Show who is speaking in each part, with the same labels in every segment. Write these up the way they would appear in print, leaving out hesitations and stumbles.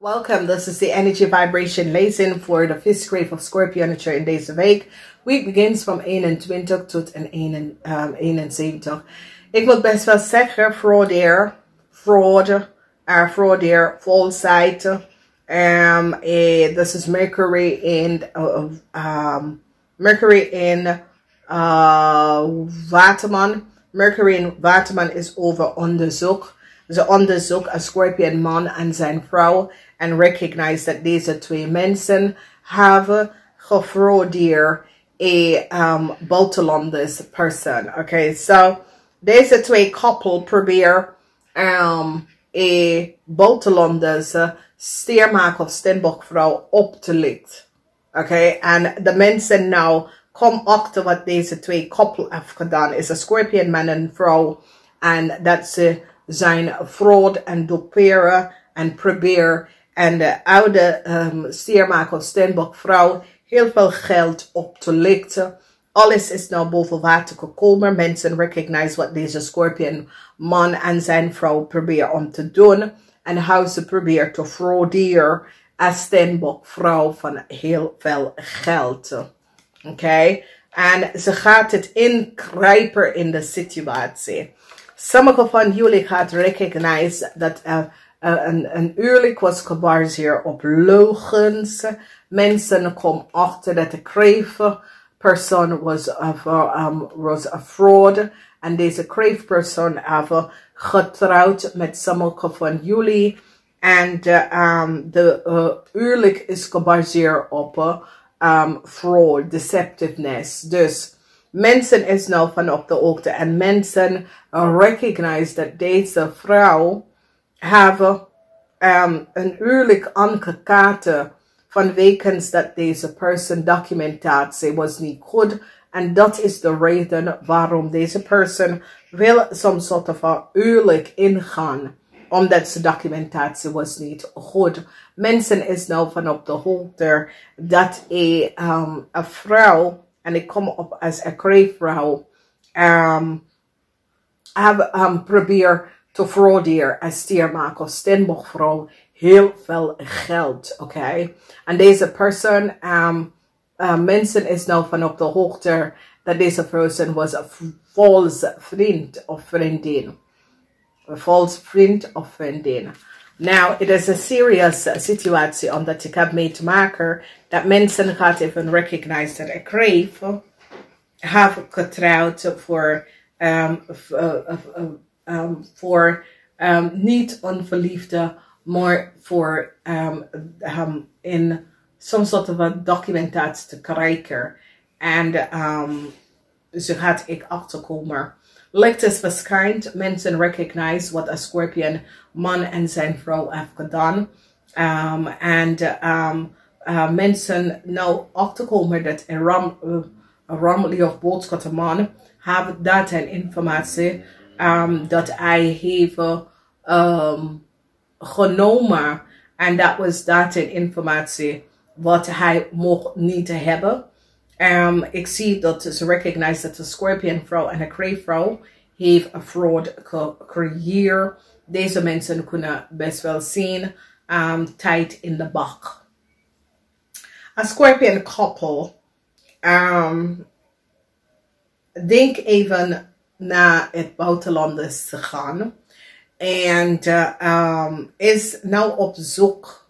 Speaker 1: Welcome. This is the energy vibration Lezing voor de Vissen Kreeft Schorpioen in deze week. Week begins van 21 tot en 71. Ik moet best wel zeggen, fraudeer, falsheid. This is Mercury in Waterman. Mercury in Waterman is over onderzoek. Ze onderzoekt een Scorpion man en zijn vrouw en recognize dat deze twee mensen hebben gefraudeerd een buitenlandse persoon. Okay, so deze twee koppel proberen een buitenlandse steermaker of steenbokvrouw op te lichten. Okay, en de mensen nou komen achter wat deze twee koppel hebben gedaan. Is een Scorpion man en vrouw en dat ze zijn fraud en duperen en proberen en de oude steermaker of steenbokvrouw heel veel geld op te lichten. Alles is nou boven water gekomen. Mensen recognize wat deze Scorpion man en zijn vrouw proberen om te doen. En hoe ze proberen te frauderen als steenbokvrouw van heel veel geld. Oké? En ze gaat het ingrijpen in de situatie. Sommige van jullie gaat recognize dat een huwelijk was gebaseerd op leugens. Mensen komen achter dat de kreeftpersoon was een fraud. En deze kreeftpersoon hebben getrouwd met sommige van jullie. En de huwelijk is gebaseerd op fraud, deceptiveness. Dus mensen is nou van op de hoogte en mensen recognize dat deze vrouw hebben een huwelijk aangekaarten vanwege dat deze persoon documentatie was niet goed. En dat is de reden waarom deze persoon wil some soort van huwelijk ingaan. Omdat zijn documentatie was niet goed. Mensen is nou van op de hoogte dat een vrouw, en ik kom op als een kreeftvrouw, probeer te frauderen als steermaker of steenbokvrouw heel veel geld, oké? En deze persoon, mensen is nou van op de hoogte dat deze persoon was een valse vriend of vriendin. Een valse vriend of vriendin. Nou, het is een serious situatie, omdat ik heb mee te maken dat mensen gaat even recognize dat ik kreef heb getrouwd voor niet onverliefde, maar voor in some soort van documentatie te krijgen. En zo gaat ik achterkomen. Licht is verschijnt, mensen recognize wat een Scorpion man en zijn vrouw heeft gedaan. Mensen nou achterkomen dat een rammelig of boodschappenman heeft data en informatie dat hij heeft genomen. En dat was data en informatie wat hij mocht niet hebben. Ik zie dat ze recognize dat de Scorpion vrouw en de kreeftvrouw heeft een fraud gecreëerd. Deze mensen kunnen best wel zien tijd in de bak. Een Scorpion couple, denk even naar het buitenland te gaan. En is nou op zoek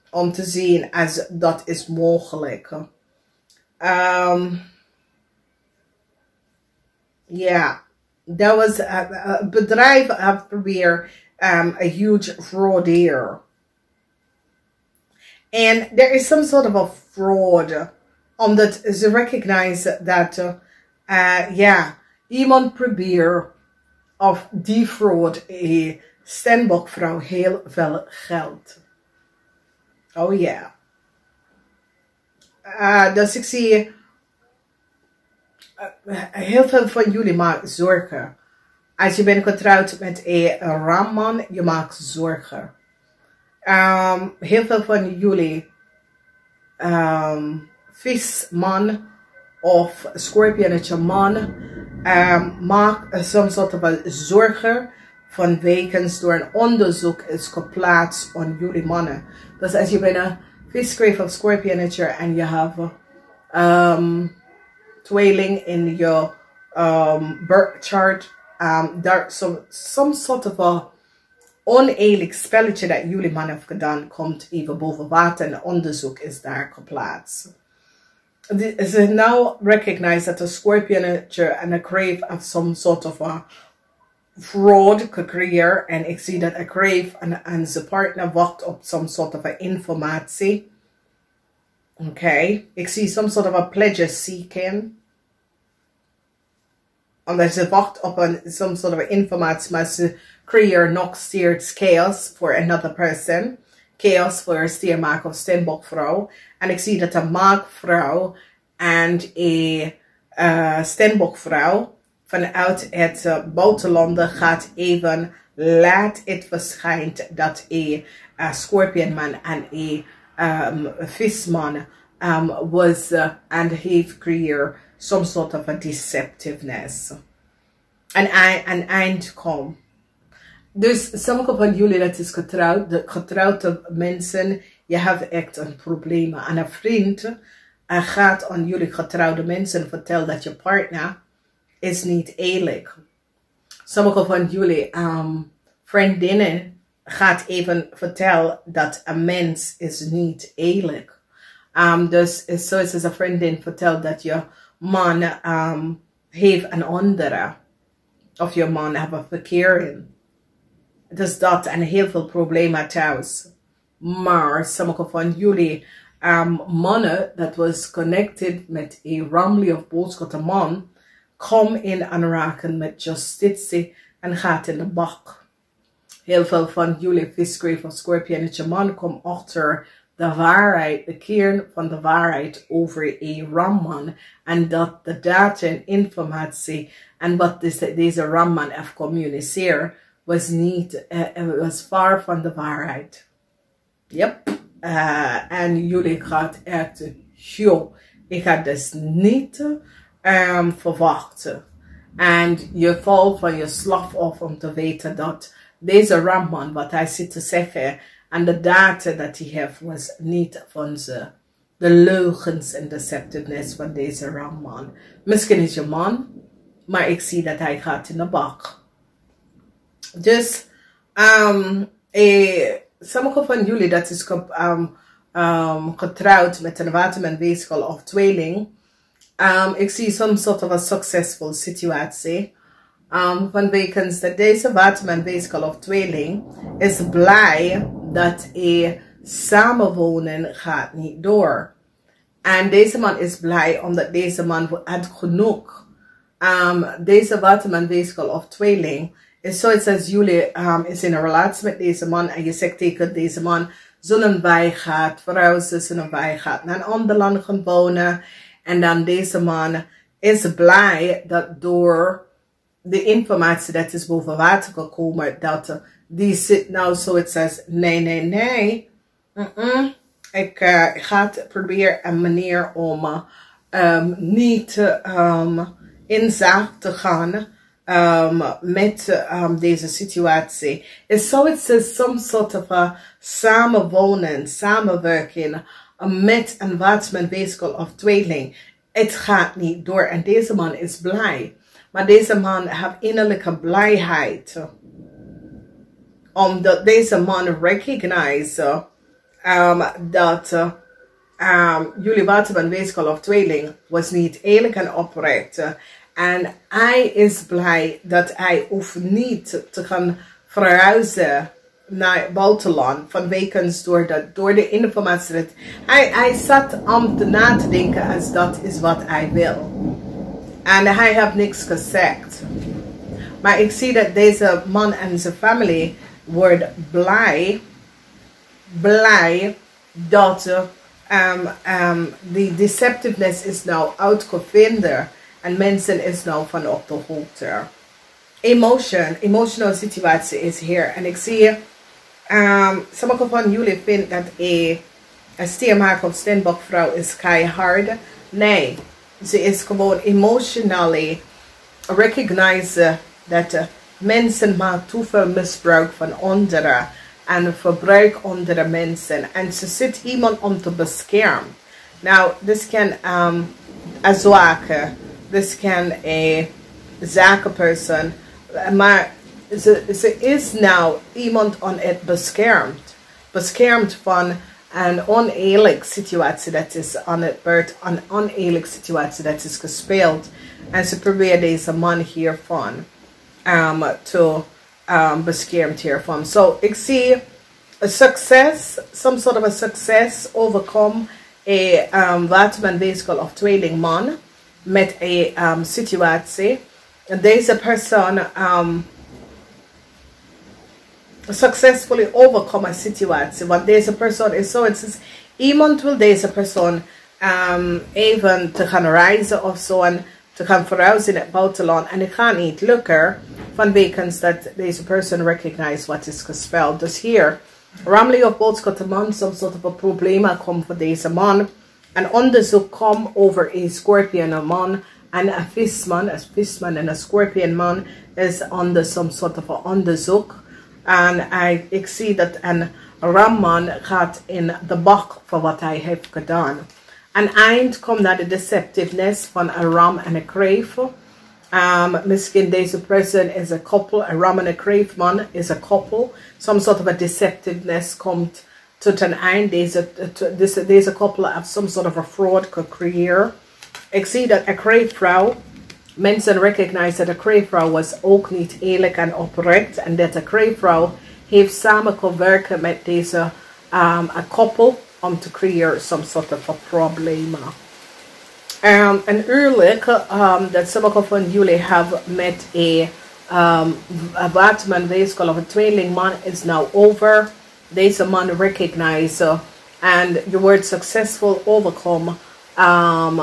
Speaker 1: om te zien als dat is mogelijk. Ja, dat was een bedrijf heeft geprobeerd een huge fraud here. And there is some sort of a fraud, omdat ze recognize dat iemand probeert of defraud een steenbokvrouw heel veel geld. Oh ja. Dus ik zie heel veel van jullie maken zorgen. Als je bent getrouwd met een ramman, je maakt zorgen. Heel veel van jullie visman of scorpionetje man maakt some soort van zorgen van wekens door een onderzoek is geplaatst op jullie mannen. Dus als je bent een Vissen Kreeft of Schorpioen en je hebt tweeling in your birth chart, there's some sort of a oneerlijk spelletje dat jullie man heeft gedaan, komt even boven water en onderzoek is daar geplaatst. Ze now recognize that a Scorpion and a Kreeft have some sort of a fraud gecreëerd en ik zie dat a Kreeft en zijn partner wacht op some sort of a informatie. Okay, ik zie some sort of a pleasure seeking. Omdat ze wacht op some sort of informatie, maar ze creëert nog steeds chaos voor another person. Chaos voor een stiermaak of steenbokvrouw. En ik zie dat een maakvrouw en een steenbokvrouw vanuit het buitenland gaat even laat het verschijnt dat een Schorpionman en een visman was and heeft creëerd some sort of a deceptiveness. Een eind komt. Dus sommige van jullie dat is getrouwd, de getrouwde mensen, je hebt echt een probleem. En een vriend gaat aan jullie getrouwde mensen vertellen dat je partner is niet eerlijk. Sommige van jullie vriendinnen gaat even vertellen dat een mens is niet eerlijk. Dus zoals een vriendin vertelt dat je man heeft een andere. Of je man heeft een verkering. Dus dat en heel veel problemen thuis. Maar sommige van jullie mannen dat was connected met een ramli of boodschap man, kom in aanraking met justitie en gaat in de bak. Heel veel van jullie Vissen Kreeft of Schorpioen man komt achter de waarheid, de kern van de waarheid over een ramman. En dat de data en informatie en wat deze ramman heeft communiceerd was far van de waarheid. Yep. En jullie gaat echt, ik had dus niet verwachten. En je valt van je slag af om te weten dat deze ramman, wat hij zit te zeggen, en de data dat hij heeft, was niet van de leugens en deceptiveness van deze ramman. Misschien is je man, maar ik zie dat hij gaat in de bak. Dus, sommige van jullie dat is getrouwd met een waterman-weeskal of tweeling. Ik zie some sort of a successful situatie. Van wekens dat deze waterman-weeskal of tweeling is blij dat samenwonen gaat niet door. En deze man is blij omdat deze man had genoeg. Deze waterman-weeskal of tweeling is zoiets als jullie is in een relatie met deze man en je zegt tegen deze man, zullen wij gaat verhuizen, zullen wij gaat naar een ander land gaan wonen. En dan deze man is blij dat door de informatie dat is boven water gekomen, dat die zit nou zoiets als, nee. Ik ga proberen een manier om niet in zaak te gaan met deze situatie. Is zoiets als some sort of a samenwonen, samenwerking met een waterman-weeskal of tweeling. Het gaat niet door en deze man is blij. Maar deze man heeft innerlijke blijheid. Omdat deze man recognize dat jullie waterman-weeskal of tweeling was niet eerlijk en oprecht. En hij is blij dat hij hoeft niet te gaan verhuizen naar het buitenland. Vanwege door de informatie. Dat hij zat om na te denken als dat is wat hij wil. En hij heeft niks gezegd. Maar ik zie dat deze man en zijn familie wordt blij dat die deceptiveness is nou uitgevonden. En mensen is nou van op de hoogte. Emotional situatie is hier. En ik zie, sommige van jullie vinden dat een stiermaker of steenbokvrouw is keihard. Nee, ze is gewoon emotionally recognize dat mensen maken te veel misbruik van anderen en verbruik andere mensen. En ze zit iemand om te beschermen. Nou, dit kan een zwakke, dit kan een zakenpersoon, maar ze is nou iemand aan het beschermd van een oneerlijke situatie dat is aan het beurt, een oneerlijke situatie dat is gespeeld. En ze probeert deze man hiervan te beschermd hiervan. So, ik zie een succes, some sort of a success overcome wat men weeskal of tweelingman met een situatie. Deze persoon successfully overcome een situatie. Want deze persoon is zo, het is, iemand wil deze persoon even te gaan reizen of zo en te gaan verhuizen in het buitenland. En het gaat niet lukken vanwege dat deze persoon recognized wat is gespeld. Dus hier, Ramley of boodschap de man, some sort of a probleem komt voor deze man. Een onderzoek komt over een Scorpion man en een visman en een Scorpion man is onder some sort of a onderzoek. En ik zie dat een ramman gaat in de bak voor wat hij heeft gedaan. En eind komt naar de deceptiveness van een ram en een kreeft. Misschien deze persoon is een koppel, een ram en een kreeftman is een koppel. Some sort of a deceptiveness komt tot een eind. Deze koppel heeft some sort of a fraud gecreëerd. Ik zie dat een kreeftvrouw, mensen recognize dat een kreeftvrouw was ook niet eerlijk en oprecht. En dat een kreeftvrouw heeft samen gewerkt met deze koppel om te creëren some sort of a probleem. En eerlijk, dat sommige van jullie hebben met wat men weeskal of een tweelingman is now over. Deze man recognize and je wordt successful overcome a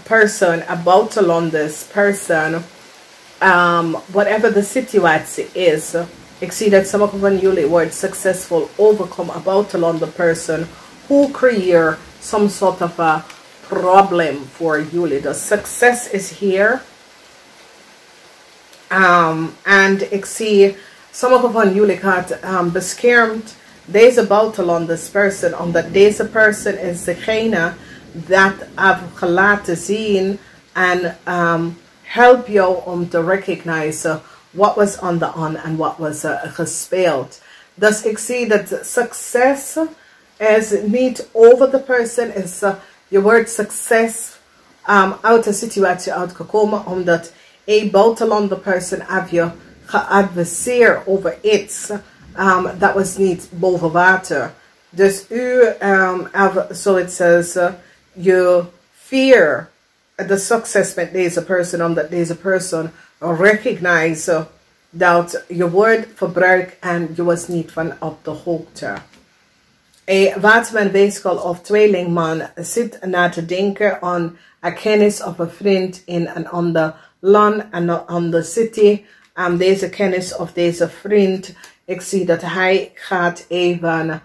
Speaker 1: person, a buitenlanders person, whatever the situation is. Ik zie dat sommige van jullie wordt successful overcome a buitenlander person who create some sort of a problem for jullie. The success is here. And ik zie sommige van jullie gaat beschermd deze buitenlanders person, omdat deze person is degene dat heeft laten zien en help jou om te recognize what was on the on en what was gespeeld. Dus ik zie dat succes is niet over the person, is je wordt succes uit de situatie uitgekomen, omdat een buitenlander person heeft je geadviseerd over iets dat was niet boven water. Dus u zoiets says you fear the success met deze person, omdat deze person recognize dat je woord verbruikt en je was niet van op de hoogte. Wat men weeskal of tweelingman zit na te denken aan een kennis of een vriend in een ander land en een ander city. Deze kennis of deze vriend, ik zie dat hij gaat even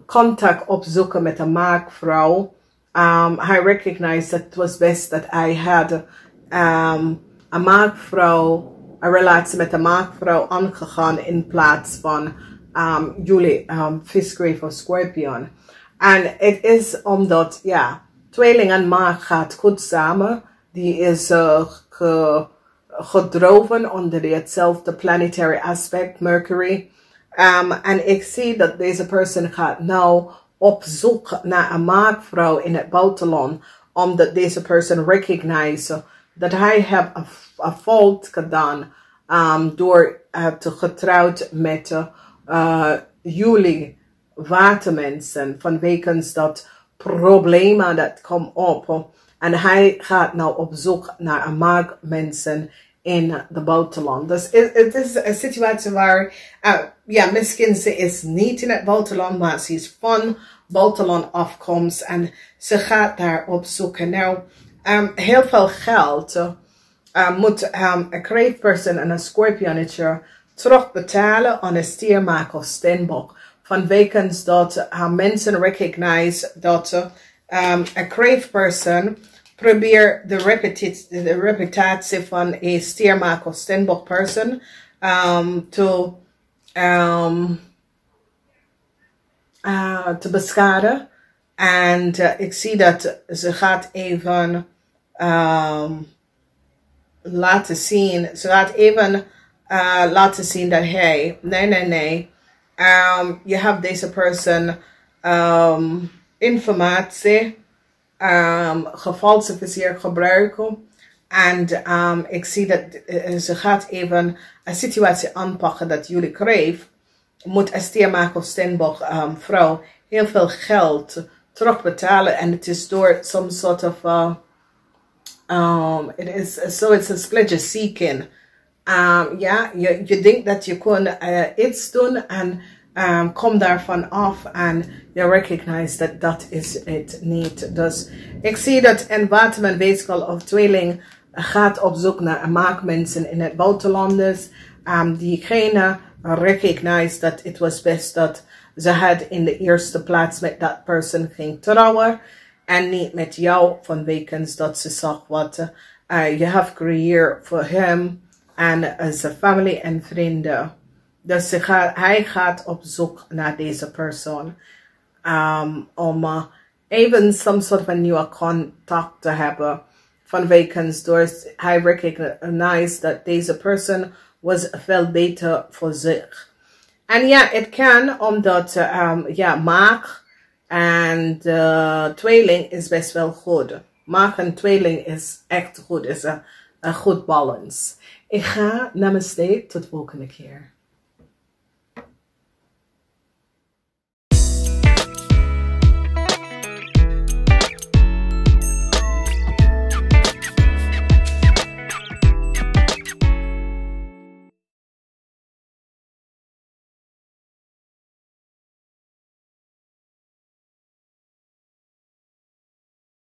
Speaker 1: contact opzoeken met een maakvrouw. Hij recognized dat het was best dat hij had een maakvrouw, een relatie met een maakvrouw aangegaan in plaats van jullie Vissen Kreeft of Schorpioen. En het is omdat, ja, tweeling en maag gaat goed samen. Die is gedroven onder hetzelfde planetary aspect, Mercury. En ik zie dat deze persoon gaat nou op zoek naar een maakvrouw in het buitenland, omdat deze persoon recognize dat hij heeft een fout gedaan door te getrouwd met jullie watermensen, vanwege dat problemen dat komt op. En hij gaat nou op zoek naar een maakmensen in de buitenland. Dus het is een situatie waar, ja, misschien ze is niet in het buitenland, maar ze is van buitenland afkomst en ze gaat daar op zoeken. Nou, heel veel geld moet een kreeftperson en een schorpionetje terugbetalen aan een stiermaker of steenbok. Vanwege dat mensen recognize dat een kreeftperson probeer de reputatie van een stiermaker of steenbok person te beschadigen. En ik zie dat ze gaat even laten zien. Ze gaat even laten zien dat hey, nee. Je hebt deze person informatie gefalsificeerd gebruiken. En ik zie dat ze gaat even een situatie aanpakken dat jullie kreeg. Moet een stiermaker of steenbok vrouw heel veel geld terugbetalen. En het is door some sort of it's a pleasure seeking. Ja, je denkt dat je kon iets doen en kom daarvan af en je recognize dat dat is het niet. Dus ik zie dat een waterman, weegschaal of tweeling gaat op zoek naar maakmensen in het buitenland. Diegene recognize dat het was best dat ze had in de eerste plaats met dat person ging trouwen en niet met jou vanwege dat ze zag wat je hebt gecreëerd voor hem en zijn familie en vrienden. Dus hij gaat op zoek naar deze persoon om even some soort van nieuwe contact te hebben. Vanwege door hij recognized dat deze persoon was veel beter voor zich. En ja, het kan omdat maag en tweeling is best wel goed. Maag en tweeling is echt goed, is een goed balance. Ik ga namaste tot de volgende keer.